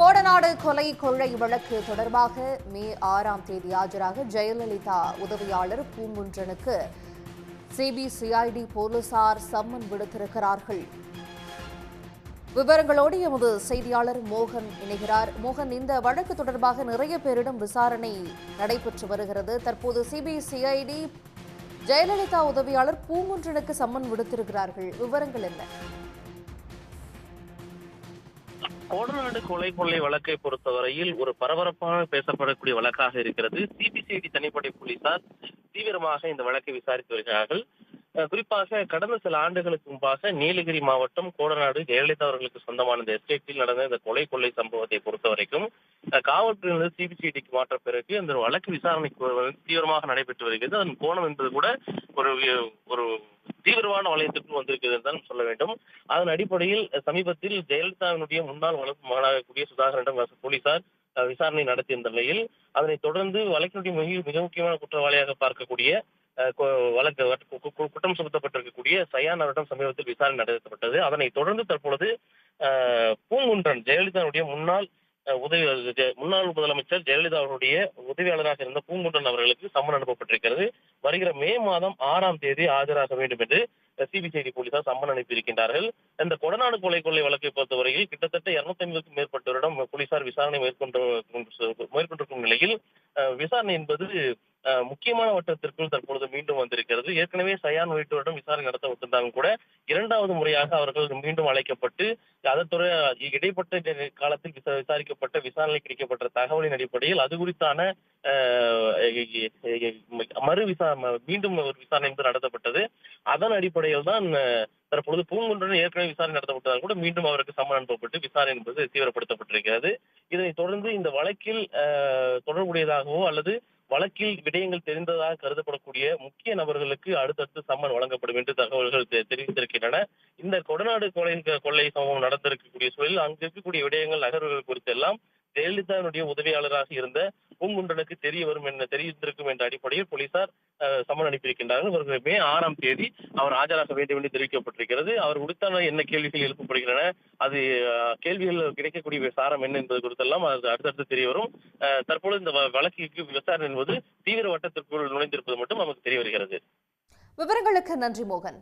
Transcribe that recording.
கோடநாடு கொலை கொள்ளை வழக்கு தொடர்பாக மே 6ஆம் தேதி ஆஜராக ஜெயலலிதா உதவியாளர் பூங்குன்றனுக்கு சிபிசிஐடி போலீசார் சம்மன் விடுத்திருக்கிறார்கள். விவரங்களோடு எமது செய்தியாளர் மோகன் இணைகிறார். மோகன், இந்த வழக்கு தொடர்பாக நிறைய பேரிடம் விசாரணை நடைபெற்று வருகிறது. தற்போது சிபிசிஐடி ஜெயலலிதா உதவியாளர் பூங்குன்றனுக்கு சம்மன் விடுத்திருக்கிறார்கள். விவரங்கள் என்ன? கோடநாடு கொலை கொள்ளை வழக்கை பொறுத்தவரையில் ஒரு பரபரப்பாக பேசப்படக்கூடிய வழக்காக இருக்கிறது. சிபிசிஐடி தனிப்படை போலீசார் தீவிரமாக இந்த வழக்கை விசாரித்து வருகிறார்கள். குறிப்பாக கடந்த சில ஆண்டுகளுக்கு முன்பாக நீலகிரி மாவட்டம் கோடநாடு ஜெயலலிதா அவர்களுக்கு சொந்தமான இந்த எஸ்டேட்டில் நடந்த இந்த கொலை கொள்ளை சம்பவத்தை பொறுத்த வரைக்கும் காவல்துறையினர் சிபிசிஐடிக்கு மாற்ற பிறகு அந்த வழக்கு விசாரணை தீவிரமாக நடைபெற்று வருகிறது. அதன் கோணம் என்பது கூட ஒரு ஒரு தீவிரமான வளையத்திற்குள் வந்திருக்கிறது தான் சொல்ல வேண்டும். அதன் அடிப்படையில் சமீபத்தில் ஜெயலலிதாவினுடைய முன்னாள் வழக்கு மகனாகக்கூடிய சுதாகரனிடம் போலீசார் விசாரணை நடத்தியிருந்த நிலையில் அதனைத் தொடர்ந்து வழக்கினுடைய மிக முக்கியமான குற்றவாளியாக பார்க்கக்கூடிய குற்றம் சுமத்தப்பட்டிருக்கக்கூடிய சயான் அவரிடம் சமீபத்தில் விசாரணை நடத்தப்பட்டது. அதனைத் தொடர்ந்து தற்பொழுது பூங்குன்றன் ஜெயலலிதாவுடைய முன்னாள் முதலமைச்சர் ஜெயலலிதா அவருடைய உதவியாளராக இருந்த பூங்குன்றன் அவர்களுக்கு சம்மன் அனுப்பப்பட்டிருக்கிறது. வருகிற மே மாதம் 6ஆம் தேதி ஆஜராக வேண்டும் என்று சிபிசிஐடி போலீசார் சம்மன் அனுப்பியிருக்கின்றார்கள். இந்த கொடநாடு கொலை கொள்ளை வழக்கை பொறுத்தவரையில் கிட்டத்தட்ட 250க்கும் மேற்பட்டவரிடம் போலீசார் விசாரணை மேற்கொண்டிருக்கும் நிலையில் விசாரணை என்பது முக்கியமான வட்டத்திற்குள் தற்பொழுது மீண்டும் வந்திருக்கிறது. ஏற்கனவே சயான் உள்ளிட்டோரிடம் விசாரணை நடத்தப்பட்டிருந்தாலும் கூட இரண்டாவது முறையாக அவர்கள் மீண்டும் அழைக்கப்பட்டு அதற்குற இடைப்பட்ட காலத்தில் விசாரிக்கப்பட்ட விசாரணை கிடைக்கப்பட்ட தகவலின் அடிப்படையில் அது குறித்தான மீண்டும் ஒரு விசாரணை என்பது நடத்தப்பட்டது. அதன் அடிப்படையில் தான் தற்பொழுது பூங்குன்றன் ஏற்கனவே விசாரணை நடத்தப்பட்டதால் கூட மீண்டும் அவருக்கு சம்மன் அனுப்பப்பட்டு விசாரணை என்பது தீவிரப்படுத்தப்பட்டிருக்கிறது. இதனைத் தொடர்ந்து இந்த வழக்கில் தொடர்புடையதாகவோ அல்லது வழக்கில் விடயங்கள் தெரிந்ததாக கருதப்படக்கூடிய முக்கிய நபர்களுக்கு அடுத்தடுத்து சம்மன் வழங்கப்படும் என்று தகவல்கள் தெரிவித்திருக்கின்றன. இந்த கொடநாடு கொள்ளை சம்பவம் நடந்திருக்கக்கூடிய சூழலில் அங்கு இருக்கக்கூடிய விடயங்கள் நகர்வுகள் குறித்து எல்லாம் ஜெயலலிதாவினுடைய உதவியாளராக இருந்த பூங்குன்றனுக்கு தெரிந்திருக்கும் என்ற அடிப்படையில் போலீசார் சம்மன் அனுப்பியிருக்கின்றார்கள். அவர்கள் மே 6ஆம் தேதி அவர் ஆஜராக வேண்டும் என்று தெரிவிக்கப்பட்டிருக்கிறது. அவர் குறித்தான என்ன கேள்விகள் எழுப்பப்படுகின்றன, அது கேள்விகள் கிடைக்கக்கூடிய சாரம் என்ன என்பது குறித்தெல்லாம் அது அடுத்தடுத்து தெரிய வரும். தற்பொழுது இந்த வழக்கிற்கு விசாரணை என்பது தீவிர வட்டத்திற்குள் நுழைந்திருப்பது மட்டும் நமக்கு தெரிய வருகிறது. விவரங்களுக்கு நன்றி மோகன்.